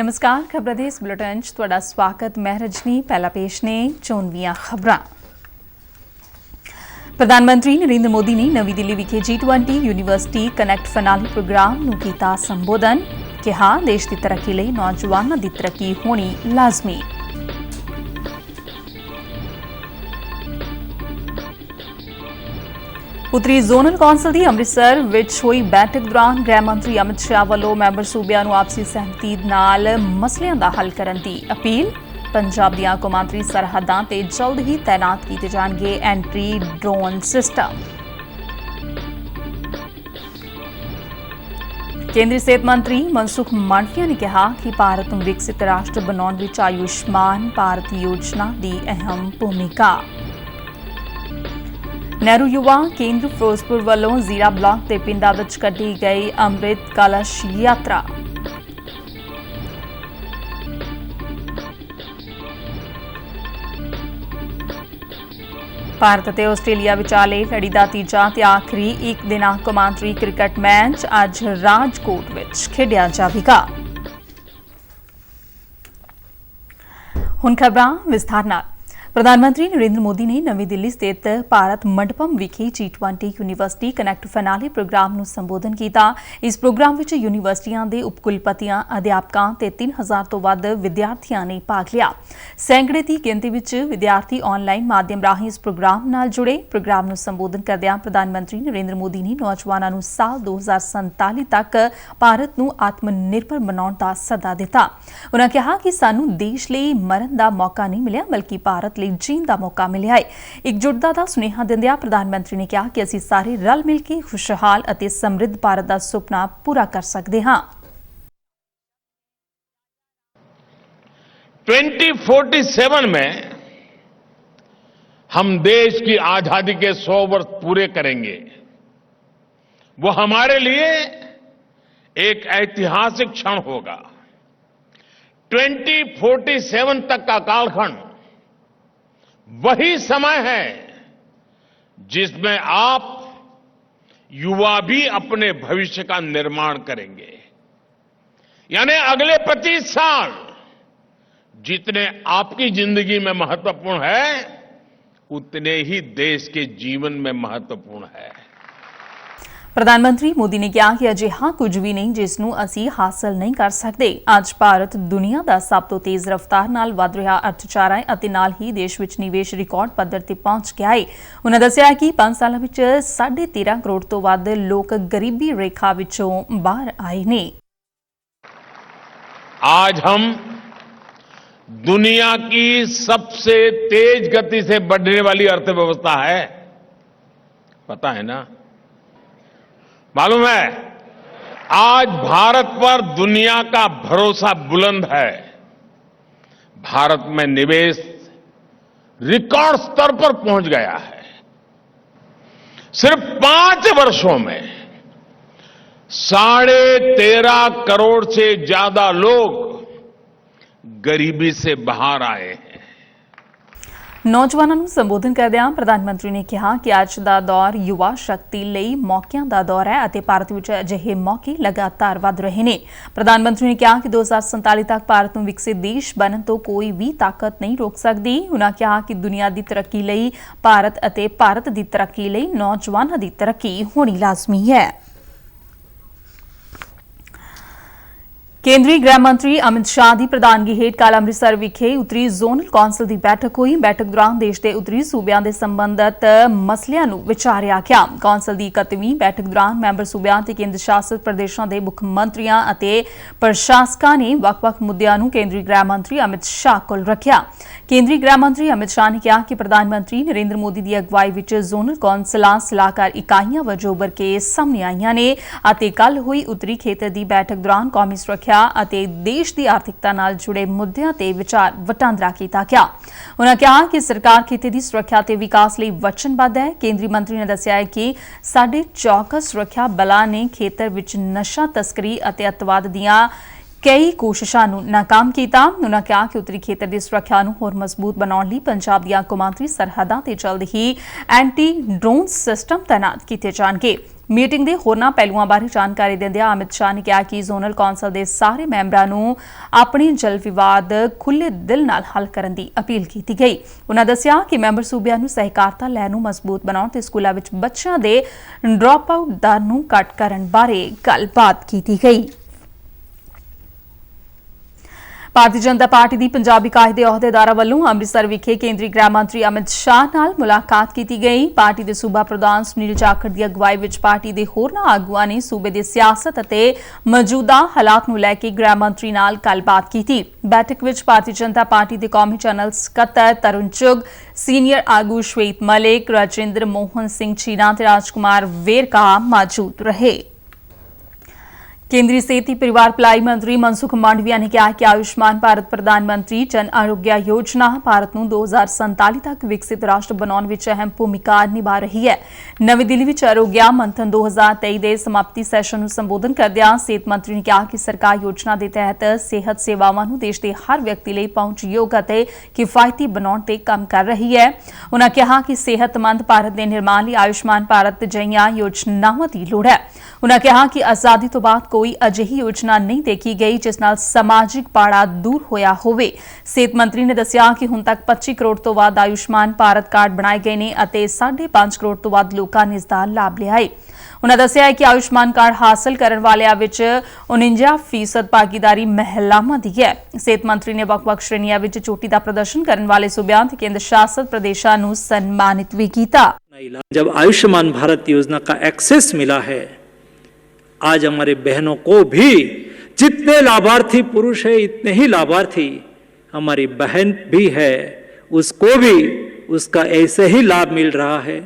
नमस्कार खबर ਦੇ ਇਸ ਬੁਲੇਟਿਨ 'ਚ ਤੁਹਾਡਾ ਸਵਾਗਤ। ਮੈਂ ਰਜਨੀ। ਪਹਿਲਾ ਪੇਸ਼ ਨੇ ਚੋਣ ਦੀਆਂ ਖਬਰਾਂ। ਪ੍ਰਧਾਨ ਮੰਤਰੀ ਨਰਿੰਦਰ ਮੋਦੀ ਨੇ ਨਵੀਂ ਦਿੱਲੀ ਵਿਖੇ G20 ਯੂਨੀਵਰਸਿਟੀ ਕਨੈਕਟ ਫਨਾਲੀ ਪ੍ਰੋਗਰਾਮ ਨੂੰ ਕੀਤਾ ਸੰਬੋਧਨ। ਕਿਹਾ ਦੇਸ਼ ਦੀ ਤਰੱਕੀ ਲਈ ਨੌਜਵਾਨਾਂ ਦੀ ਤਰੱਕੀ ਹੋਣੀ ਲਾਜ਼ਮੀ। ਉੱਤਰੀ ਜ਼ੋਨਲ ਕੌਂਸਲ ਦੀ ਅੰਮ੍ਰਿਤਸਰ ਵਿੱਚ ਹੋਈ ਬੈਠਕ ਦੌਰਾਨ ਗ੍ਰਹਿ ਮੰਤਰੀ ਅਮਿਤ ਸ਼ਾਹ ਵੱਲੋਂ ਮੈਂਬਰ ਸੂਬਿਆਂ ਨੂੰ ਆਪਸੀ ਸਹਿਮਤੀ ਨਾਲ ਮਸਲਿਆਂ ਦਾ ਹੱਲ ਕਰਨ ਦੀ ਅਪੀਲ। ਪੰਜਾਬ ਦੀਆਂ ਕੌਮਾਂਤਰੀ ਸਰਹੱਦਾਂ ਤੇ ਜਲਦ ਹੀ ਤੈਨਾਤ ਕੀਤੇ ਜਾਣਗੇ ਐਂਟੀ ਡਰੋਨ ਸਿਸਟਮ। ਕੇਂਦਰੀ ਸਿਹਤ ਮੰਤਰੀ ਮਨਸੁਖ ਮਾਂਡਵੀਆ ਨੇ ਕਿਹਾ ਕਿ ਭਾਰਤ ਨੂੰ ਵਿਕਸਿਤ ਰਾਸ਼ਟਰ ਬਣਾਉਣ ਵਿੱਚ ਆਯੁਸ਼ਮਾਨ ਭਾਰਤ ਯੋਜਨਾ ਦੀ ਅਹਿਮ ਭੂਮਿਕਾ। ਨਹਿਰੂ ਯੁਵਾ ਕੇਂਦਰ ਫਿਰੋਜ਼ਪੁਰ ਵੱਲੋਂ ਜ਼ੀਰਾ ਬਲਾਕ ਦੇ ਪਿੰਡਾਂ ਵਿੱਚ ਕੱਢੀ ਗਈ ਅੰਮ੍ਰਿਤ ਕਲਸ਼ ਯਾਤਰਾ। ਭਾਰਤ ਅਤੇ ਆਸਟ੍ਰੇਲੀਆ ਵਿਚਾਲੇ ਲੜੀ ਦਾ ਤੀਜਾ ਤੇ ਆਖਰੀ ਇੱਕ ਦਿਨਾ ਕੌਮਾਂਤਰੀ ਕ੍ਰਿਕਟ ਮੈਚ ਅੱਜ ਰਾਜਕੋਟ ਵਿੱਚ ਖੇਡਿਆ ਜਾਵੇਗਾ। ਹੁਣ ਖਬਰਾਂ ਵਿਸਥਾਰ ਨਾਲ। ਪ੍ਰਧਾਨ ਮੰਤਰੀ ਨਰਿੰਦਰ ਮੋਦੀ ਨੇ ਨਵੀਂ ਦਿੱਲੀ ਸਥਿਤ ਭਾਰਤ ਮੰਡਪਮ ਵਿਖੇ G20 ਯੂਨੀਵਰਸਿਟੀ ਕਨੈਕਟ ਫਨਾਲੀ ਪ੍ਰੋਗਰਾਮ ਨੂੰ ਸੰਬੋਧਨ ਕੀਤਾ। ਇਸ ਪ੍ਰੋਗਰਾਮ ਵਿੱਚ ਯੂਨੀਵਰਸਿਟੀਆਂ ਦੇ ਉਪਕੁਲਪਤੀਆਂ, ਅਧਿਆਪਕਾਂ ਤੇ 3000 ਤੋਂ ਵੱਧ ਵਿਦਿਆਰਥੀਆਂ ਨੇ ਭਾਗ ਲਿਆ। ਸੈਂਕੜੇ ਦੀ ਗਿਣਤੀ ਵਿੱਚ ਵਿਦਿਆਰਥੀ ਆਨਲਾਈਨ ਮਾਧਿਅਮ ਰਾਹੀਂ ਇਸ ਪ੍ਰੋਗਰਾਮ ਨਾਲ ਜੁੜੇ। ਪ੍ਰੋਗਰਾਮ ਨੂੰ ਸੰਬੋਧਨ ਕਰਦਿਆਂ ਪ੍ਰਧਾਨ ਮੰਤਰੀ ਨਰਿੰਦਰ ਮੋਦੀ ਨੇ ਨੌਜਵਾਨਾਂ ਨੂੰ ਸਾਲ 2047 ਤੱਕ ਭਾਰਤ ਨੂੰ ਆਤਮ ਨਿਰਭਰ ਬਣਾਉਣ ਦਾ ਸੱਦਾ ਦਿੱਤਾ। ਉਨ੍ਹਾਂ ਕਿਹਾ ਕਿ ਸਾਨੂੰ ਦੇਸ਼ ਲਈ ਮਰਨ ਦਾ ਮੌਕਾ ਨਹੀਂ ਮਿਲਿਆ, ਬਲਕਿ ਭਾਰਤ ਜੀਣ ਦਾ ਮੌਕਾ ਮਿਲਿਆ ਹੈ। ਇਕਜੁੱਟਤਾ ਦਾ ਸੁਨੇਹਾ ਦਿੰਦਿਆਂ ਪ੍ਰਧਾਨ ਮੰਤਰੀ ਨੇ ਕਿਹਾ ਕਿ ਅਸੀਂ ਸਾਰੇ ਰਲ ਮਿਲ ਕੇ ਖੁਸ਼ਹਾਲ ਅਤੇ ਸਮਰਿੱਧ ਭਾਰਤ ਦਾ ਸੁਪਨਾ ਪੂਰਾ ਕਰ ਸਕਦੇ ਹਾਂ। 2047 में हम देश की आजादी के 100 वर्ष पूरे करेंगे। वो हमारे लिए एक ऐतिहासिक क्षण होगा। 2047 तक का कालखंड वही समय है जिसमें आप युवा भी अपने भविष्य का निर्माण करेंगे। यानी अगले 25 साल जितने आपकी जिंदगी में महत्वपूर्ण है, उतने ही देश के जीवन में महत्वपूर्ण है। ਪ੍ਰਧਾਨ ਮੰਤਰੀ ਮੋਦੀ ਨੇ ਕਿਹਾ ਕਿ ਅਜਿਹਾ ਕੁਝ ਵੀ ਨਹੀਂ ਜਿਸ ਨੂੰ ਅਸੀਂ ਹਾਸਲ ਨਹੀਂ ਕਰ ਸਕਦੇ। ਅੱਜ ਭਾਰਤ ਦੁਨੀਆ ਦਾ ਸਭ ਤੋਂ ਤੇਜ਼ ਰਫ਼ਤਾਰ ਨਾਲ ਵਧ ਰਿਹਾ ਅਰਥਚਾਰਾ ਹੈ ਅਤੇ ਨਾਲ ਹੀ ਦੇਸ਼ ਵਿੱਚ ਨਿਵੇਸ਼ ਰਿਕਾਰਡ ਪੱਧਰ ਤੇ ਪਹੁੰਚ ਗਿਆ ਹੈ। ਉਨ੍ਹਾਂ ਦੱਸਿਆ ਕਿ 5 ਸਾਲਾਂ ਵਿੱਚ 13.5 ਕਰੋੜ ਤੋਂ ਵੱਧ ਲੋਕ ਗਰੀਬੀ ਰੇਖਾ ਵਿੱਚੋਂ ਬਾਹਰ ਆਏ ਨੇ। आज हम दुनिया की सबसे तेज गति से बढ़ने वाली अर्थव्यवस्था है, पता है ना? मालूम है, आज भारत पर दुनिया का भरोसा बुलंद है। भारत में निवेश रिकॉर्ड स्तर पर पहुंच गया है। सिर्फ 5 वर्षों में 13.5 करोड़ से ज्यादा लोग गरीबी से बाहर आए हैं। ਨੌਜਵਾਨਾਂ ਨੂੰ ਸੰਬੋਧਨ ਕਰਦਿਆਂ ਪ੍ਰਧਾਨ ਮੰਤਰੀ ਨੇ ਕਿਹਾ ਕਿ ਅੱਜ ਦਾ ਦੌਰ ਯੁਵਾ ਸ਼ਕਤੀ ਲਈ ਮੌਕਿਆਂ ਦਾ ਦੌਰ ਹੈ ਅਤੇ ਭਾਰਤ ਵਿੱਚ ਅਜਿਹੇ ਮੌਕੇ ਲਗਾਤਾਰ ਵਧ ਰਹੇ ਨੇ। ਪ੍ਰਧਾਨ ਮੰਤਰੀ ਨੇ ਕਿਹਾ ਕਿ 2047 ਤੱਕ ਭਾਰਤ ਨੂੰ ਵਿਕਸਿਤ ਦੇਸ਼ ਬਣਨ ਤੋਂ ਕੋਈ ਵੀ ਤਾਕਤ ਨਹੀਂ ਰੋਕ ਸਕਦੀ। ਉਨ੍ਹਾਂ ਕਿਹਾ ਕਿ ਦੁਨੀਆ ਦੀ ਤਰੱਕੀ ਲਈ ਭਾਰਤ ਅਤੇ ਭਾਰਤ ਦੀ ਤਰੱਕੀ ਲਈ ਨੌਜਵਾਨਾਂ ਦੀ ਤਰੱਕੀ ਹੋਣੀ ਲਾਜ਼ਮੀ ਹੈ। ਕੇਂਦਰੀ ਗ੍ਰਹਿ ਮੰਤਰੀ ਅਮਿਤ ਸ਼ਾਹ ਦੀ ਪ੍ਰਧਾਨਗੀ ਹੇਠ ਕੱਲ੍ਹ ਅੰਮ੍ਰਿਤਸਰ ਵਿਖੇ ਉੱਤਰੀ ਜ਼ੋਨਲ ਕੌਂਸਲ ਦੀ ਬੈਠਕ ਹੋਈ। ਬੈਠਕ ਦੌਰਾਨ ਦੇਸ਼ ਦੇ ਉੱਤਰੀ ਸੂਬਿਆਂ ਦੇ ਸੰਬੰਧਿਤ ਮਸਲਿਆਂ ਨੂੰ ਵਿਚਾਰਿਆ ਗਿਆ। ਕੌਂਸਲ ਦੀ 31ਵੀਂ ਬੈਠਕ ਦੌਰਾਨ ਮੈਂਬਰ ਸੂਬਿਆਂ ਤੇ ਕੇਂਦਰ ਸ਼ਾਸਿਤ ਪ੍ਰਦੇਸ਼ਾਂ ਦੇ ਮੁੱਖ ਮੰਤਰੀਆਂ ਅਤੇ ਪ੍ਰਸ਼ਾਸਕਾਂ ਨੇ ਵੱਖ-ਵੱਖ ਮੁੱਦਿਆਂ ਨੂੰ ਕੇਂਦਰੀ ਗ੍ਰਹਿ ਮੰਤਰੀ ਅਮਿਤ ਸ਼ਾਹ ਕੋਲ ਰੱਖਿਆ। ਕੇਂਦਰੀ ਗ੍ਰਹਿ ਮੰਤਰੀ ਅਮਿਤ ਸ਼ਾਹ ਨੇ ਕਿਹਾ ਕਿ ਪ੍ਰਧਾਨ ਮੰਤਰੀ ਨਰਿੰਦਰ ਮੋਦੀ ਦੀ ਅਗਵਾਈ ਵਿੱਚ ਜ਼ੋਨਲ ਕੌਂਸਲਾਂ ਸਲਾਹਕਾਰ ਇਕਾਈਆਂ ਵਜੋਂ ਉੱਭਰ ਕੇ ਸਾਹਮਣੇ ਆਈਆਂ ਨੇ ਅਤੇ ਕੱਲ੍ਹ ਹੋਈ ਉੱਤਰੀ ਖੇਤਰ ਦੀ ਬੈਠਕ ਦੌਰਾਨ ਕੌਮੀ ਸੁਰੱਖਿਆ ਅਤੇ ਦੇਸ਼ ਦੀ ਆਰਥਿਕਤਾ ਨਾਲ ਜੁੜੇ ਮੁੱਦਿਆਂ ਤੇ ਵਿਚਾਰ ਵਟਾਂਦਰਾ ਕੀਤਾ ਗਿਆ। ਉਨ੍ਹਾਂ ਕਿਹਾ ਕਿ ਸਰਕਾਰ ਖੇਤੀ ਦੀ ਸੁਰੱਖਿਆ ਤੇ ਵਿਕਾਸ ਲਈ ਵਚਨਬੱਧ ਹੈ। ਕੇਂਦਰੀ ਮੰਤਰੀ ਨੇ ਦੱਸਿਆ ਕਿ ਸਾਡੇ ਚੌਕਸ ਸੁਰੱਖਿਆ ਬਲਾਂ ਨੇ ਖੇਤਰ ਵਿੱਚ ਨਸ਼ਾ ਤਸਕਰੀ ਅਤੇ ਅੱਤਵਾਦ ਦੀਆਂ ਕਈ ਕੋਸ਼ਿਸ਼ਾਂ ਨੂੰ ਨਾਕਾਮ ਕੀਤਾ। ਉਨ੍ਹਾਂ ਕਿਹਾ ਕਿ ਉੱਤਰੀ ਖੇਤਰ ਦੀ ਸੁਰੱਖਿਆ ਨੂੰ ਹੋਰ ਮਜ਼ਬੂਤ ਬਣਾਉਣ ਲਈ ਪੰਜਾਬ ਦੀਆਂ ਕੌਮਾਂਤਰੀ ਸਰਹੱਦਾਂ ਤੇ ਜਲਦ ਹੀ ਐਂਟੀ ਡਰੋਨ ਸਿਸਟਮ ਤੈਨਾਤ ਕੀਤੇ ਜਾਣਗੇ। ਮੀਟਿੰਗ ਦੇ ਹੋਰਨਾਂ ਪਹਿਲੂਆਂ ਬਾਰੇ ਜਾਣਕਾਰੀ ਦਿੰਦਿਆਂ ਅਮਿਤ ਸ਼ਾਹ ਨੇ ਕਿਹਾ ਕਿ ਜ਼ੋਨਲ ਕੌਂਸਲ ਦੇ ਸਾਰੇ ਮੈਂਬਰਾਂ ਨੂੰ ਆਪਣੀ ਜਲ ਵਿਵਾਦ ਖੁੱਲ੍ਹੇ ਦਿਲ ਨਾਲ ਹੱਲ ਕਰਨ ਦੀ ਅਪੀਲ ਕੀਤੀ ਗਈ। ਉਨ੍ਹਾਂ ਦੱਸਿਆ ਕਿ ਮੈਂਬਰ ਸੂਬਿਆਂ ਨੂੰ ਸਹਿਕਾਰਤਾ ਲੈਣ ਨੂੰ ਮਜ਼ਬੂਤ ਬਣਾਉਣ ਤੇ ਸਕੂਲਾਂ ਵਿੱਚ ਬੱਚਿਆਂ ਦੇ ਡ੍ਰੌਪ ਆਊਟ ਦਰ ਨੂੰ ਘੱਟ ਕਰਨ ਬਾਰੇ ਗੱਲਬਾਤ ਕੀਤੀ ਗਈ। ਭਾਰਤੀ ਜਨਤਾ ਪਾਰਟੀ ਦੀ ਪੰਜਾਬੀ ਇਕਾਈ ਦੇ ਅਹੁਦੇਦਾਰਾਂ ਵੱਲੋਂ ਅੰਮ੍ਰਿਤਸਰ ਵਿਖੇ ਕੇਂਦਰੀ ਗ੍ਰਹਿ ਮੰਤਰੀ ਅਮਿਤ ਸ਼ਾਹ ਨਾਲ ਮੁਲਾਕਾਤ ਕੀਤੀ ਗਈ। ਪਾਰਟੀ ਦੇ ਸੂਬਾ ਪ੍ਰਧਾਨ ਸੁਨੀਲ ਜਾਖੜ ਦੀ ਅਗਵਾਈ ਵਿੱਚ ਪਾਰਟੀ ਦੇ ਹੋਰਨਾਂ ਆਗੂਆਂ ਨੇ ਸੂਬੇ ਦੇ ਸਿਆਸਤ ਅਤੇ ਮੌਜੂਦਾ ਹਾਲਾਤ ਨੂੰ ਲੈ ਕੇ ਗ੍ਰਹਿ ਮੰਤਰੀ ਨਾਲ ਗੱਲਬਾਤ ਕੀਤੀ। ਬੈਠਕ ਵਿੱਚ ਭਾਰਤੀ ਜਨਤਾ ਪਾਰਟੀ ਦੇ ਕੌਮੀ ਜਨਰਲ ਸਕੱਤਰ ਤਰੁਣ ਚੁਗ, ਸੀਨੀਅਰ ਆਗੂ ਸ਼ਵੇਤ ਮਲਿਕ, ਰਾਜਿੰਦਰ ਮੋਹਨ ਸਿੰਘ ਚੀਨਾ ਤੇ ਰਾਜਕੁਮਾਰ ਵੇਰਕਾ ਮੌਜੂਦ ਰਹੇ। केंद्रीय सेहत ही परिवार भलाई मंत्री मनसुख मांडविया ने कहा कि आयुष्मान भारत प्रधानमंत्री जन आरोग्य योजना भारत ਨੂੰ 2047 तक विकसित राष्ट्र बनाਉਣ ਵਿੱਚ ਅਹਿਮ ਭੂਮਿਕਾ ਨਿਭਾ ਰਹੀ ਹੈ। ਨਵੀਂ ਦਿੱਲੀ ਵਿੱਚ ਆਰੋਗਿਆ ਮੰਥਨ 2023 ਦੇ ਸਮਾਪਤੀ ਸੈਸ਼ਨ ਨੂੰ ਸੰਬੋਧਨ ਕਰਦਿਆਂ ਸਿਹਤ ਮੰਤਰੀ ਨੇ ਕਿਹਾ ਕਿ ਸਰਕਾਰ ਯੋਜਨਾ ਦੇ ਤਹਿਤ ਸਿਹਤ ਸੇਵਾਵਾਂ ਨੂੰ ਦੇਸ਼ ਦੇ ਹਰ ਵਿਅਕਤੀ ਲਈ ਪਹੁੰਚਯੋਗ ਅਤੇ ਕਿਫਾਇਤੀ ਬਣਾਉਣ ਤੇ ਕੰਮ ਕਰ ਰਹੀ ਹੈ। ਉਨ੍ਹਾਂ ਕਿਹਾ ਕਿ ਸਿਹਤਮੰਦ ਭਾਰਤ ਦੇ ਨਿਰਮਾਣ ਲਈ ਆਯੁਸ਼ਮਾਨ ਭਾਰਤ ਜਿਹੀਆਂ ਯੋਜਨਾਵਾਂ ਦੀ ਲੋੜ ਹੈ। ਉਨ੍ਹਾਂ ਕਿਹਾ ਕਿ ਆਜ਼ਾਦੀ ਤੋਂ ਬਾਅਦ ਕੋਈ ਅਜਿਹੀ ਯੋਜਨਾ ਨਹੀਂ ਦੇਖੀ ਗਈ ਜਿਸ ਨਾਲ ਸਮਾਜਿਕ ਪਾੜਾ ਦੂਰ ਹੋਇਆ ਹੋਵੇ। ਸਿਹਤ ਮੰਤਰੀ ਨੇ ਦੱਸਿਆ ਕਿ ਹੁਣ ਤੱਕ 25 ਕਰੋੜ ਤੋਂ ਵੱਧ ਆਯੁਸ਼ਮਾਨ ਭਾਰਤ ਕਾਰਡ ਬਣਾਏ ਗਏ ਨੇ ਅਤੇ 5.5 ਕਰੋੜ ਤੋਂ ਵੱਧ ਲੋਕਾਂ ਨੇ ਇਸ ਦਾ ਲਾਭ ਲਿਆ ਹੈ। ਉਨ੍ਹਾਂ ਦੱਸਿਆ ਕਿ ਆਯੁਸ਼ਮਾਨ ਕਾਰਡ ਹਾਸਲ ਕਰਨ ਵਾਲਿਆਂ ਵਿੱਚ 49% ਭਾਗੀਦਾਰੀ ਮਹਿਲਾਵਾਂ ਦੀ ਹੈ। ਸਿਹਤ ਮੰਤਰੀ ਨੇ ਵੱਖ-ਵੱਖ ਸ਼੍ਰੇਣੀਆਂ ਵਿੱਚ ਚੋਟੀ ਦਾ ਪ੍ਰਦਰਸ਼ਨ ਕਰਨ ਵਾਲੇ ਸੂਬਿਆਂ ਤੇ ਕੇਂਦਰ ਸ਼ਾਸਿਤ ਪ੍ਰਦੇਸ਼ਾਂ ਨੂੰ ਸਨਮਾਨਿਤ ਵੀ ਕੀਤਾ। जब आयुष्मान भारत योजना का एक्सेस मिला है, आज हमारे बहनों को भी जितने लाभार्थी पुरुष है इतने ही लाभार्थी हमारी बहन भी है, उसको भी उसका ऐसे ही लाभ मिल रहा है।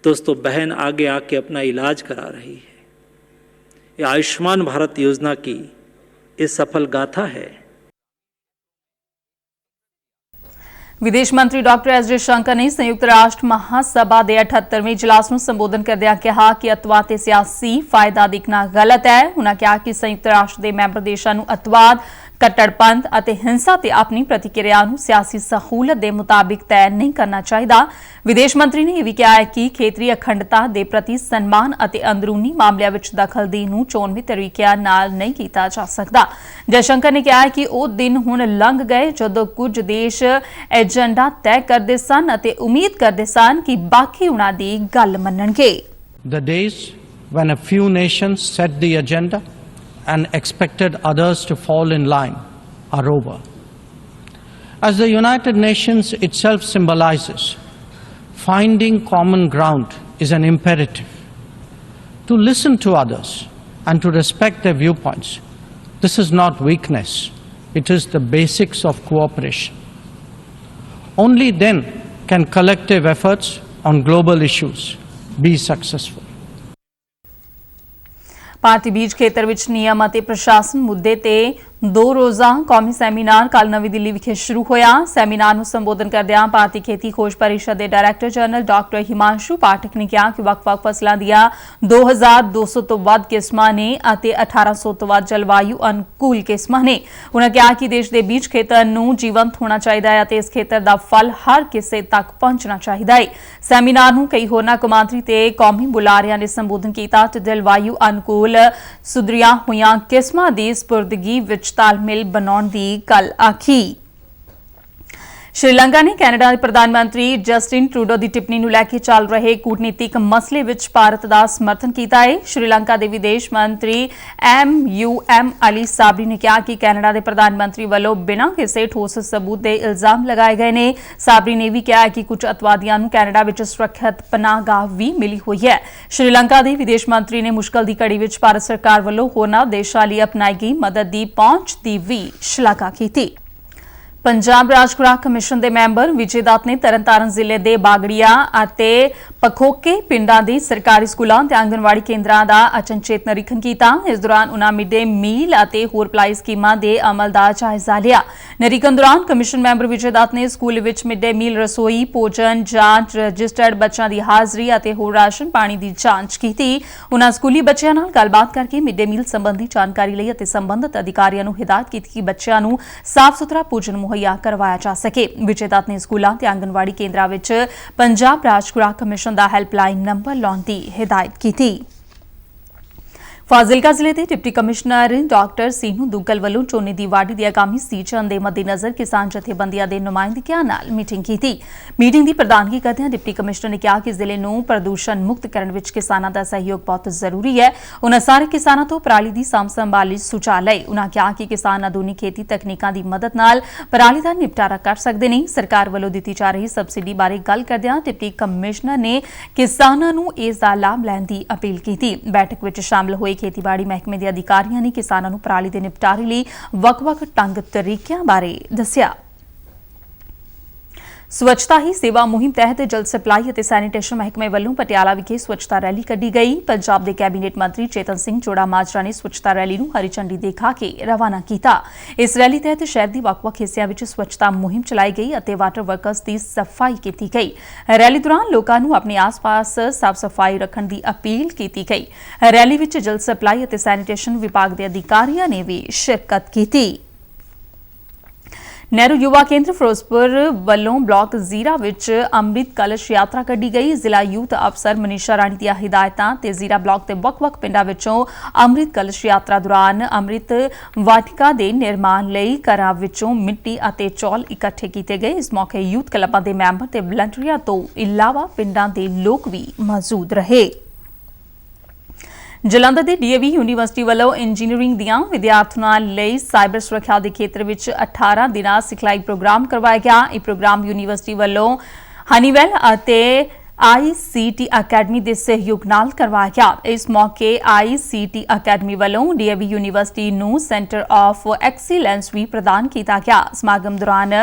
दोस्तों, बहन आगे आके अपना इलाज करा रही है। ये आयुष्मान भारत योजना की ये सफल गाथा है। विदेश मंत्री डॉक्टर एस जयशंकर ने संयुक्त राष्ट्र महासभा के 78वें इजलास ਨੂੰ ਸੰਬੋਧਨ ਕਰਦਿਆਂ ਕਿਹਾ ਕਿ ਅਤਵਾਦ ਤੇ ਸਿਆਸੀ ਫਾਇਦਾ ਦੇਖਣਾ ਗਲਤ ਹੈ। ਉਨ੍ਹਾਂ ਕਿਹਾ ਕਿ ਸੰਯੁਕਤ ਰਾਸ਼ਟਰ ਦੇ ਮੈਂਬਰ ਦੇਸ਼ਾਂ ਨੂੰ ਅਤਵਾਦ, ਕੱਟੜਪੰਥ ਅਤੇ ਹਿੰਸਾ ਤੇ ਆਪਣੀ ਪ੍ਰਤੀਕਿਰਿਆ ਨੂੰ ਸਿਆਸੀ ਸਹੂਲਤ ਦੇ ਮੁਤਾਬਿਕ ਤੈਅ ਨਹੀਂ ਕਰਨਾ ਚਾਹੀਦਾ। ਵਿਦੇਸ਼ ਮੰਤਰੀ ਨੇ ਇਹ ਵੀ ਕਿਹਾ ਹੈ ਕਿ ਖੇਤਰੀ ਅਖੰਡਤਾ ਦੇ ਪ੍ਰਤੀ ਸਨਮਾਨ ਅਤੇ ਅੰਦਰੂਨੀ ਮਾਮਲਿਆਂ ਵਿੱਚ ਦਖਲਅੰਦਾਜ਼ੀ ਨੂੰ ਚੋਣਵੇਂ ਤਰੀਕਿਆਂ ਨਾਲ ਨਹੀਂ ਕੀਤਾ ਜਾ ਸਕਦਾ। ਜੈਸ਼ੰਕਰ ਨੇ ਕਿਹਾ ਕਿ ਉਹ ਦਿਨ ਹੁਣ ਲੰਘ ਗਏ ਜਦੋਂ ਕੁਝ ਦੇਸ਼ ਏਜੰਡਾ ਤੈਅ ਕਰਦੇ ਸਨ ਅਤੇ ਉਮੀਦ ਕਰਦੇ ਸਨ ਕਿ ਬਾਕੀ ਉਹਨਾਂ ਦੀ ਗੱਲ ਮੰਨਣਗੇ। The days when a few nations set the agenda and expected others to fall in line are over. As the United Nations itself symbolizes, finding common ground is an imperative. To listen to others and to respect their viewpoints, this is not weakness, it is the basics of cooperation. Only then can collective efforts on global issues be successful. ਭਾਰਤੀ ਬੀਜ ਖੇਤਰ ਵਿੱਚ ਨਿਯਮ ਅਤੇ ਪ੍ਰਸ਼ਾਸਨ ਮੁੱਦੇ ਤੇ 2 ਰੋਜ਼ਾ ਕੌਮੀ ਸੈਮੀਨਾਰ ਕੱਲ੍ਹ ਨਵੀਂ ਦਿੱਲੀ ਵਿਖੇ ਸ਼ੁਰੂ ਹੋਇਆ। ਸੈਮੀਨਾਰ ਨੂੰ ਸੰਬੋਧਨ ਕਰਦਿਆਂ ਭਾਰਤੀ ਖੇਤੀ ਖੋਜ ਪਰਿਸ਼ਦ ਦੇ ਡਾਇਰੈਕਟਰ ਜਨਰਲ ਡਾਕਟਰ ਹਿਮਾਂਸ਼ੂ ਪਾਠਕ ਨੇ ਕਿਹਾ ਕਿ ਵੱਖ-ਵੱਖ ਫਸਲਾਂ ਦੀਆਂ 2200 ਤੋਂ ਵੱਧ ਕਿਸਮਾਂ ਨੇ ਅਤੇ 1800 ਤੋਂ ਵੱਧ ਜਲਵਾਯੂ ਅਨੁਕੂਲ ਕਿਸਮਾਂ ਨੇ। ਉਨ੍ਹਾਂ ਕਿਹਾ ਕਿ ਦੇਸ਼ ਦੇ ਬੀਜ ਖੇਤਰ ਨੂੰ ਜੀਵੰਤ ਹੋਣਾ ਚਾਹੀਦਾ ਹੈ ਅਤੇ ਇਸ ਖੇਤਰ ਦਾ ਫਲ ਹਰ ਕਿਸੇ ਤੱਕ ਪਹੁੰਚਣਾ ਚਾਹੀਦਾ ਹੈ। ਸੈਮੀਨਾਰ ਨੂੰ ਕਈ ਹੋਰਨਾਂ ਕੌਮਾਂਤਰੀ ਤੇ ਕੌਮੀ ਬੁਲਾਰਿਆਂ ਨੇ ਸੰਬੋਧਨ ਕੀਤਾ ਤੇ ਜਲਵਾਯੂ ਅਨੁਕੂਲ ਸੁਧਰੀਆਂ ਹੋਈਆਂ ਕਿਸਮਾਂ ਦੀ ਸਪੁਰਦਗੀ ਵਿੱਚ ਤਾਲਮੇਲ ਬਣਾਉਣ ਦੀ ਗੱਲ ਆਖੀ। श्रीलंका ने कैनेडा के प्रधानमंत्री जस्टिन ट्रूडो की टिप्पणी ਨੂੰ ਲੈ ਕੇ ਚੱਲ ਰਹੇ ਕੂਟਨੀਤਿਕ ਮਸਲੇ ਵਿੱਚ ਭਾਰਤ ਦਾ ਸਮਰਥਨ ਕੀਤਾ ਹੈ। श्रीलंका ਦੇ ਵਿਦੇਸ਼ ਮੰਤਰੀ MUM ਅਲੀ ਸਾਬਰੀ ਨੇ ਕਿਹਾ ਕਿ ਕੈਨੇਡਾ ਦੇ ਪ੍ਰਧਾਨ ਮੰਤਰੀ ਵੱਲੋਂ ਬਿਨਾਂ ਕਿਸੇ ਠੋਸ ਸਬੂਤ ਦੇ ਇਲਜ਼ਾਮ ਲਗਾਏ ਗਏ ਨੇ। ਸਾਬਰੀ ਨੇ ਵੀ ਕਿਹਾ ਕਿ ਕੁਝ ਅਤਵਾਦੀਆਂ ਨੂੰ ਕੈਨੇਡਾ ਵਿੱਚ ਸੁਰੱਖਿਅਤ ਪਨਾਹਗਾਹ ਵੀ ਮਿਲੀ ਹੋਈ ਹੈ। श्रीलंका ਦੇ ਵਿਦੇਸ਼ ਮੰਤਰੀ ਨੇ ਮੁਸ਼ਕਲ ਦੀ ਘੜੀ ਵਿੱਚ ਭਾਰਤ ਸਰਕਾਰ ਵੱਲੋਂ ਹੋਰਨਾਂ ਦੇਸ਼ਾਂ ਲਈ ਅਪਣਾਈ ਗਈ ਮਦਦ ਦੀ ਪਹੁੰਚ ਦੀ ਵੀ ਸ਼ਲਾਘਾ ਕੀਤੀ। पंजाब राज खुराक कमिशन के मैंबर विजय दत्त ने तरनतारण जिले के बागड़िया ਅਤੇ पखोके पिंडां ਦੇ सरकारी स्कूलों ਤੇ आंगनवाड़ी केंद्रां ਦਾ अचनचेत निरीखण ਕੀਤਾ। इस दौरान उन्होंने मिड डे मील ਅਤੇ ਹੋਰ ਭਲਾਈ ਸਕੀਮਾਂ ਦੇ अमल ਦਾ ਜਾਇਜ਼ਾ ਲਿਆ। ਨਿਰੀਖਣ ਦੌਰਾਨ ਕਮਿਸ਼ਨ ਮੈਂਬਰ ਵਿਜੇ ਦੱਤ ਨੇ ਸਕੂਲ ਵਿੱਚ ਮਿਡ ਡੇ ਮੀਲ ਰਸੋਈ ਭੋਜਨ ਜਾਂਚ ਰਜਿਸਟਰਡ ਬੱਚਿਆਂ ਦੀ ਹਾਜ਼ਰੀ ਅਤੇ ਹੋਰ ਰਾਸ਼ਨ ਪਾਣੀ ਦੀ ਜਾਂਚ ਕੀਤੀ। ਉਨ੍ਹਾਂ ਸਕੂਲੀ ਬੱਚਿਆਂ ਨਾਲ ਗੱਲਬਾਤ ਕਰਕੇ ਮਿਡ ਡੇ ਮੀਲ ਸੰਬੰਧੀ ਜਾਣਕਾਰੀ ਲਈ ਅਤੇ ਸੰਬੰਧਿਤ ਅਧਿਕਾਰੀਆਂ ਨੂੰ ਹਿਦਾਇਤ ਕੀਤੀ ਕਿ ਬੱਚਿਆਂ ਨੂੰ ਸਾਫ਼ ਸੁਥਰਾ ਭੋਜਨ ਮੁਹੱਈਆ ਕਰਵਾਇਆ ਜਾ ਸਕੇ। ਵਿਜੇ ਦੱਤ ਨੇ ਸਕੂਲਾਂ ਤੇ ਆਂਗਨਵਾੜੀ ਕੇਂਦਰਾਂ ਵਿੱਚ ਪੰਜਾਬ ਰਾਜ ਖੁਰਾਕ ਕਮਿਸ਼ਨ ਦਾ ਹੈਲਪਲਾਈਨ ਨੰਬਰ ਲਾਉਣ ਦੀ ਹਿਦਾਇਤ ਕੀਤੀ। ਫਾਜ਼ਿਲਕਾ ਜ਼ਿਲ੍ਹੇ ਦੇ ਡਿਪਟੀ ਕਮਿਸ਼ਨਰ ਡਾਕਟਰ ਸੀਨੂ ਦੁੱਗਲ ਵੱਲੋਂ ਝੋਨੇ ਦੀ ਵਾਢੀ ਦੇ ਆਗਾਮੀ ਸੀਜ਼ਨ ਦੇ ਮੱਦੇਨਜ਼ਰ ਕਿਸਾਨ ਜਥੇਬੰਦੀਆਂ ਦੇ ਨੁਮਾਇੰਦਿਆਂ ਨਾਲ ਮੀਟਿੰਗ ਕੀਤੀ। ਮੀਟਿੰਗ ਦੀ ਪ੍ਰਧਾਨਗੀ ਕਰਦਿਆਂ ਡਿਪਟੀ ਕਮਿਸ਼ਨਰ ਨੇ ਕਿਹਾ ਕਿ ਜ਼ਿਲ੍ਹੇ ਨੂੰ ਪ੍ਰਦੂਸ਼ਣ ਮੁਕਤ ਕਰਨ ਵਿੱਚ ਕਿਸਾਨਾਂ ਦਾ ਸਹਿਯੋਗ ਬਹੁਤ ਜ਼ਰੂਰੀ ਹੈ। ਉਨ੍ਹਾਂ ਸਾਰੇ ਕਿਸਾਨਾਂ ਤੋਂ ਪਰਾਲੀ ਦੀ ਸਾਂਭ ਸੰਭਾਲ ਲਈ ਸੁਝਾਅ ਲਏ। ਉਨ੍ਹਾਂ ਕਿਹਾ ਕਿ ਕਿਸਾਨ ਆਧੁਨਿਕ ਖੇਤੀ ਤਕਨੀਕਾਂ ਦੀ ਮਦਦ ਨਾਲ ਪਰਾਲੀ ਦਾ ਨਿਪਟਾਰਾ ਕਰ ਸਕਦੇ ਨੇ। ਸਰਕਾਰ ਵੱਲੋਂ ਦਿੱਤੀ ਜਾ ਰਹੀ ਸਬਸਿਡੀ ਬਾਰੇ ਗੱਲ ਕਰਦਿਆਂ ਡਿਪਟੀ ਕਮਿਸ਼ਨਰ ਨੇ ਕਿਸਾਨਾਂ ਨੂੰ ਇਸ ਦਾ ਲਾਭ ਲੈਣ ਦੀ ਅਪੀਲ ਕੀਤੀ। ਬੈਠਕ ਵਿੱਚ ਸ਼ਾਮਲ ਹੋਏ ਖੇਤੀਬਾੜੀ ਮਹਿਕਮੇ ਦੇ ਅਧਿਕਾਰੀਆਂ ਨੇ ਕਿਸਾਨਾਂ ਨੂੰ ਪਰਾਲੀ ਦੇ ਨਿਪਟਾਰੇ ਲਈ ਵੱਖ-ਵੱਖ ਢੰਗ ਤਰੀਕਿਆਂ ਬਾਰੇ ਦੱਸਿਆ। ਸਵੱਛਤਾ ਹੀ ਸੇਵਾ ਮੁਹਿੰਮ ਤਹਿਤ ਜਲ ਸਪਲਾਈ ਅਤੇ ਸੈਨੀਟੇਸ਼ਨ ਮਹਿਕਮੇ ਵੱਲੋਂ ਪਟਿਆਲਾ ਵਿਖੇ ਸਵੱਛਤਾ ਰੈਲੀ ਕੱਢੀ ਗਈ। ਪੰਜਾਬ ਦੇ ਕੈਬਨਿਟ ਮੰਤਰੀ ਚੇਤਨ ਸਿੰਘ ਚੋੜਾ ਮਾਜਰਾ ਨੇ ਸਵੱਛਤਾ ਰੈਲੀ ਨੂੰ ਹਰੀ ਝੰਡੀ ਦਿਖਾ ਕੇ ਰਵਾਨਾ ਕੀਤਾ। ਇਸ ਰੈਲੀ ਤਹਿਤ ਸ਼ਹਿਰ ਦੀ ਵੱਖ-ਵੱਖ ਹਿੱਸਿਆਂ ਵਿੱਚ ਸਵੱਛਤਾ ਮੁਹਿੰਮ ਚਲਾਈ ਗਈ ਅਤੇ ਵਾਟਰ ਵਰਕਰਸ ਦੀ ਸਫਾਈ ਕੀਤੀ ਗਈ। ਰੈਲੀ ਦੌਰਾਨ ਲੋਕਾਂ ਨੂੰ ਆਪਣੇ ਆਸ-ਪਾਸ ਸਾਫ਼ ਸਫਾਈ ਰੱਖਣ ਦੀ ਅਪੀਲ ਕੀਤੀ ਗਈ। ਰੈਲੀ ਵਿੱਚ ਜਲ ਸਪਲਾਈ ਅਤੇ ਸੈਨੀਟੇਸ਼ਨ ਵਿਭਾਗ ਦੇ ਅਧਿਕਾਰੀਆਂ ਨੇ ਵੀ ਸ਼ਿਰਕਤ ਕੀਤੀ। ਨਹਿਰੂ ਯੁਵਾ ਕੇਂਦਰ ਫਿਰੋਜ਼ਪੁਰ ਵੱਲੋਂ ਬਲਾਕ ਜ਼ੀਰਾ ਵਿੱਚ ਅੰਮ੍ਰਿਤ ਕਲਸ਼ ਯਾਤਰਾ ਕੱਢੀ ਗਈ। ਜ਼ਿਲ੍ਹਾ ਯੂਥ ਅਫਸਰ ਮਨੀਸ਼ਾ ਰਾਣੀ ਦੀਆਂ ਹਿਦਾਇਤਾਂ ਤੇ ਜ਼ੀਰਾ ਬਲਾਕ ਦੇ ਵੱਖ-ਵੱਖ ਪਿੰਡਾਂ ਵਿੱਚੋਂ ਅੰਮ੍ਰਿਤ ਕਲਸ਼ ਯਾਤਰਾ ਦੌਰਾਨ ਅੰਮ੍ਰਿਤ ਵਾਟਿਕਾ ਦੇ ਨਿਰਮਾਣ ਲਈ ਘਰਾਂ ਵਿੱਚੋਂ ਮਿੱਟੀ ਅਤੇ ਚੌਲ ਇਕੱਠੇ ਕੀਤੇ ਗਏ। ਇਸ ਮੌਕੇ ਯੂਥ ਕਲੱਬਾਂ ਦੇ ਮੈਂਬਰ ਤੇ ਵਲੰਟੀਅਰਾਂ ਤੋਂ ਇਲਾਵਾ ਪਿੰਡਾਂ ਦੇ ਲੋਕ ਵੀ ਮੌਜੂਦ ਰਹੇ। ਜਲੰਧਰ ਦੇ ਡੀਏਵੀ ਯੂਨੀਵਰਸਿਟੀ ਵੱਲੋਂ ਇੰਜੀਨੀਅਰਿੰਗ ਦੀਆਂ ਵਿਦਿਆਰਥਣਾਂ ਲਈ ਸਾਈਬਰ ਸੁਰੱਖਿਆ ਦੇ ਖੇਤਰ ਵਿੱਚ 18 ਦਿਨਾਂ ਸਿਖਲਾਈ ਪ੍ਰੋਗਰਾਮ ਕਰਵਾਇਆ ਗਿਆ। ਇਹ ਪ੍ਰੋਗਰਾਮ ਯੂਨੀਵਰਸਿਟੀ ਵੱਲੋਂ ਹਨੀਵੈਲ ਅਤੇ ICT ਅਕੈਡਮੀ ਦੇ ਸਹਿਯੋਗ ਨਾਲ ਕਰਵਾਇਆ ਗਿਆ। ਇਸ ਮੌਕੇ ICT ਅਕੈਡਮੀ ਵੱਲੋਂ ਡੀਏਵੀ ਯੂਨੀਵਰਸਿਟੀ ਨੂੰ ਸੈਂਟਰ ਆਫ ਐਕਸੀਲੈਂਸ ਵੀ ਪ੍ਰਦਾਨ ਕੀਤਾ ਗਿਆ। ਸਮਾਗਮ ਦੌਰਾਨ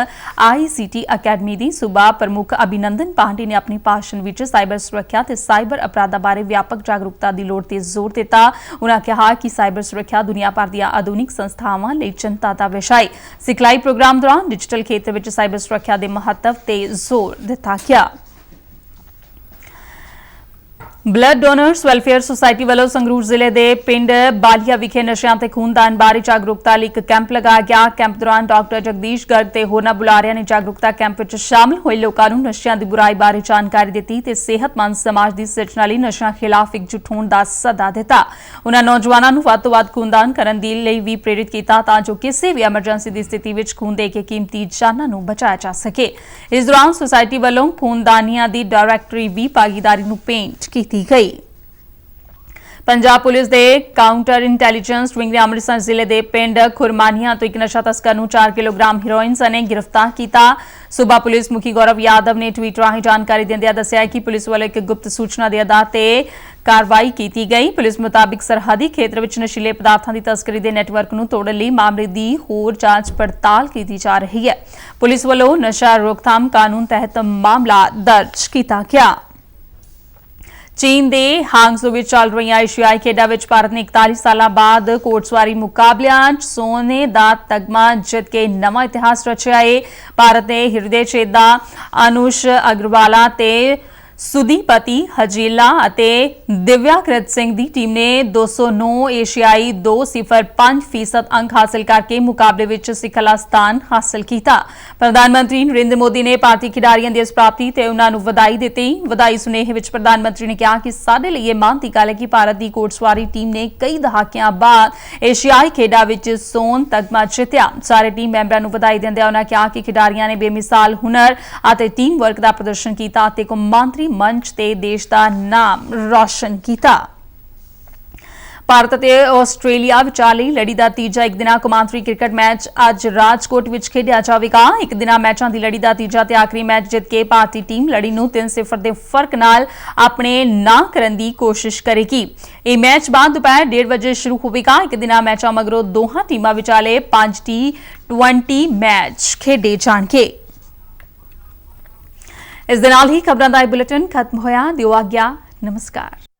ICT ਅਕੈਡਮੀ ਦੀ ਸੂਬਾ ਪ੍ਰਮੁੱਖ ਅਭਿਨੰਦਨ ਪਾਂਡੇ ਨੇ ਆਪਣੇ ਭਾਸ਼ਣ ਵਿੱਚ ਸਾਈਬਰ ਸੁਰੱਖਿਆ ਤੇ ਸਾਈਬਰ ਅਪਰਾਧਾਂ ਬਾਰੇ ਵਿਆਪਕ ਜਾਗਰੂਕਤਾ ਦੀ ਲੋੜ ਤੇ ਜ਼ੋਰ ਦਿੱਤਾ। ਉਨ੍ਹਾਂ ਕਿਹਾ ਕਿ ਸਾਈਬਰ ਸੁਰੱਖਿਆ ਦੁਨੀਆ ਭਰ ਦੀਆਂ ਆਧੁਨਿਕ ਸੰਸਥਾਵਾਂ ਲਈ ਚਿੰਤਾ ਦਾ ਵਿਸ਼ਾ ਹੈ। ਸਿਖਲਾਈ ਪ੍ਰੋਗਰਾਮ ਦੌਰਾਨ ਡਿਜੀਟਲ ਖੇਤਰ ਵਿੱਚ ਸਾਈਬਰ ਸੁਰੱਖਿਆ ਦੇ ਮਹੱਤਵ ਤੇ ਜ਼ੋਰ ਦਿੱਤਾ ਗਿਆ। ਬਲੱਡ ਡੋਨਰਸ ਵੈਲਫੇਅਰ ਸੁਸਾਇਟੀ ਵੱਲੋਂ ਸੰਗਰੂਰ ਜ਼ਿਲ੍ਹੇ ਦੇ ਪਿੰਡ ਬਾਲੀਆ ਵਿਖੇ ਨਸ਼ਿਆਂ ਤੇ ਖੂਨਦਾਨ ਬਾਰੇ ਜਾਗਰੂਕਤਾ ਲਈ ਇੱਕ ਕੈਂਪ ਲਗਾਇਆ ਗਿਆ। ਕੈਂਪ ਦੌਰਾਨ ਡਾਕਟਰ ਜਗਦੀਸ਼ ਗਰਗ ਤੇ ਹੋਰਨਾਂ ਬੁਲਾਰਿਆਂ ਨੇ ਜਾਗਰੂਕਤਾ ਕੈਂਪ ਵਿੱਚ ਸ਼ਾਮਲ ਹੋਏ ਲੋਕਾਂ ਨੂੰ ਨਸ਼ਿਆਂ ਦੀ ਬੁਰਾਈ ਬਾਰੇ ਜਾਣਕਾਰੀ ਦਿੱਤੀ ਤੇ ਸਿਹਤਮੰਦ ਸਮਾਜ ਦੀ ਸਿਰਜਣਾ ਲਈ ਨਸ਼ਿਆਂ ਖਿਲਾਫ ਇਕਜੁੱਟ ਹੋਣ ਦਾ ਸੱਦਾ ਦਿੱਤਾ। ਉਨ੍ਹਾਂ ਨੌਜਵਾਨਾਂ ਨੂੰ ਵੱਧ ਤੋਂ ਵੱਧ ਖੂਨਦਾਨ ਕਰਨ ਦੀ ਲਈ ਵੀ ਪ੍ਰੇਰਿਤ ਕੀਤਾ ਤਾਂ ਜੋ ਕਿਸੇ ਵੀ ਐਮਰਜੈਂਸੀ ਦੀ ਸਥਿਤੀ ਵਿੱਚ ਖੂਨ ਦੇ ਕੇ ਕੀਮਤੀ ਜਾਨਾਂ ਨੂੰ ਬਚਾਇਆ ਜਾ ਸਕੇ। ਇਸ ਦੌਰਾਨ ਸੁਸਾਇਟੀ ਵੱਲੋਂ ਖੂਨਦਾਨੀਆਂ ਦੀ ਡਾਇਰੈਕਟਰੀ ਵੀ ਭਾਗੀਦਾਰੀ ਨੂੰ ਪੇਂਟ ਕੀਤੀ ਗਈ। ਪੰਜਾਬ ਪੁਲਿਸ ਦੇ ਕਾਊਂਟਰ ਇੰਟੈਲੀਜੈਂਸ ਵਿੰਗ ਨੇ ਅੰਮ੍ਰਿਤਸਰ ਜ਼ਿਲ੍ਹੇ ਦੇ ਪਿੰਡ ਖੁਰਮਾਨੀਆਂ ਤੋਂ ਇੱਕ ਨਸ਼ਾ ਤਸਕਰ ਨੂੰ 4 ਕਿਲੋਗ੍ਰਾਮ ਹੈਰੋਇਨ ਸਣੇ ਗ੍ਰਿਫਤਾਰ ਕੀਤਾ। ਸੂਬਾ ਪੁਲਿਸ ਮੁਖੀ ਗੌਰਵ ਯਾਦਵ ਨੇ ਟਵੀਟ ਰਾਹੀਂ ਜਾਣਕਾਰੀ ਦਿੰਦਿਆਂ ਦੱਸਿਆ ਕਿ ਪੁਲਿਸ ਵੱਲੋਂ ਇੱਕ ਗੁਪਤ ਸੂਚਨਾ ਦੇ ਆਧਾਰ ਤੇ ਕਾਰਵਾਈ ਕੀਤੀ ਗਈ। ਪੁਲਿਸ ਮੁਤਾਬਿਕ ਸਰਹੱਦੀ ਖੇਤਰ ਵਿੱਚ ਨਸ਼ੀਲੇ ਪਦਾਰਥਾਂ ਦੀ ਤਸਕਰੀ ਦੇ ਨੈਟਵਰਕ ਨੂੰ ਤੋੜਨ ਲਈ ਮਾਮਲੇ ਦੀ ਹੋਰ ਜਾਂਚ ਪੜਤਾਲ ਕੀਤੀ ਜਾ ਰਹੀ ਹੈ। ਪੁਲਿਸ ਵੱਲੋਂ ਨਸ਼ਾ ਰੋਕਥਾਮ ਕਾਨੂੰਨ ਤਹਿਤ ਮਾਮਲਾ ਦਰਜ ਕੀਤਾ ਗਿਆ। ਚੀਨ ਦੇ ਹਾਂਗਜ਼ੋ ਵਿੱਚ ਚੱਲ ਰਹੀਆਂ ਏਸ਼ੀਆਈ ਖੇਡਾਂ ਵਿੱਚ ਭਾਰਤ ਨੇ 41 ਸਾਲਾਂ ਬਾਅਦ ਘੋੜਸਵਾਰੀ ਮੁਕਾਬਲਿਆਂ 'ਚ ਸੋਨੇ ਦਾ ਤਗਮਾ ਜਿੱਤ ਕੇ ਨਵਾਂ ਇਤਿਹਾਸ ਰਚਿਆ ਹੈ। ਭਾਰਤ ਨੇ ਹਿਰਦੇ ਛੇਦਾ, ਅਨੁਸ਼ ਅਗਰਵਾਲਾ ਤੇ ਸੁਦੀਪਤੀ ਹਜੇਲਾ ਅਤੇ ਦਿਵਿਆਕ੍ਰਿਤ ਸਿੰਘ ਦੀ ਟੀਮ ਨੇ 209 ਏਸ਼ੀਆਈ 2.05% ਅੰਕ ਹਾਸਲ ਕਰਕੇ ਮੁਕਾਬਲੇ ਵਿੱਚ ਸਿਖਰਲਾ ਸਥਾਨ ਹਾਸਲ ਕੀਤਾ। ਪ੍ਰਧਾਨ ਮੰਤਰੀ ਨਰਿੰਦਰ ਮੋਦੀ ਨੇ ਭਾਰਤੀ ਖਿਡਾਰੀਆਂ ਦੀ ਇਸ ਪ੍ਰਾਪਤੀ ਤੇ ਉਹਨਾਂ ਨੂੰ ਵਧਾਈ ਦਿੱਤੀ। ਵਧਾਈ ਸੁਨੇਹੇ ਵਿੱਚ ਪ੍ਰਧਾਨ ਮੰਤਰੀ ਨੇ ਕਿਹਾ ਕਿ ਸਾਡੇ ਲਈ ਇਹ ਮਾਣ ਦੀ ਗੱਲ ਹੈ ਕਿ ਭਾਰਤ ਦੀ ਘੋੜਸਵਾਰੀ ਟੀਮ ਨੇ ਕਈ ਦਹਾਕਿਆਂ ਬਾਅਦ ਏਸ਼ੀਆਈ ਖੇਡਾਂ ਵਿੱਚ ਸੋਨ ਤਗਮਾ ਜਿੱਤਿਆ। ਸਾਰੇ ਟੀਮ ਮੈਂਬਰਾਂ ਨੂੰ ਵਧਾਈ ਦਿੰਦਿਆਂ ਉਹਨਾਂ ਕਿਹਾ ਕਿ ਖਿਡਾਰੀਆਂ ਨੇ ਬੇਮਿਸਾਲ ਹੁਨਰ ਅਤੇ ਟੀਮ ਵਰਕ ਦਾ ਪ੍ਰਦਰਸ਼ਨ ਕੀਤਾ ਅਤੇ ਕੌਮਾਂਤਰੀ ਮੰਚ ਤੇ ਦੇਸ਼ ਦਾ ਨਾਮ ਰੌਸ਼ਨ ਕੀਤਾ। ਭਾਰਤ ਅਤੇ ਆਸਟ੍ਰੇਲੀਆ ਵਿਚਾਲੇ ਲੜੀ ਦਾ ਤੀਜਾ ਇੱਕ ਦਿਨਾ ਕੌਮਾਂਤਰੀ ਕ੍ਰਿਕਟ ਮੈਚ ਅੱਜ ਰਾਜਕੋਟ ਵਿੱਚ ਖੇਡਿਆ ਜਾਵੇਗਾ। ਇੱਕ ਦਿਨਾ ਮੈਚਾਂ ਦੀ ਲੜੀ ਦਾ ਤੀਜਾ ਤੇ ਆਖਰੀ ਮੈਚ ਜਿੱਤ ਕੇ ਭਾਰਤੀ ਟੀਮ ਲੜੀ ਨੂੰ 3-0 ਦੇ ਫਰਕ ਨਾਲ ਆਪਣੇ ਨਾਂ ਕਰਨ ਦੀ ਕੋਸ਼ਿਸ਼ ਕਰੇਗੀ। ਇਹ ਮੈਚ ਬਾਅਦ ਦੁਪਹਿਰ 1:30 ਵਜੇ ਸ਼ੁਰੂ ਹੋਵੇਗਾ। ਇੱਕ ਦਿਨਾ ਮੈਚਾਂ ਮਗਰੋਂ ਦੋਹਾਂ ਟੀਮਾਂ ਵਿਚਾਲੇ 5 T20 ਮੈਚ ਖੇਡੇ ਜਾਣਗੇ। ਇਸ ਦੇ ਨਾਲ ਹੀ ਖਬਰਾਂ ਦਾ ਇਹ ਬੁਲੇਟਿਨ ਖਤਮ ਹੋਇਆ। ਦਿਓ ਆਗਿਆ। ਨਮਸਕਾਰ।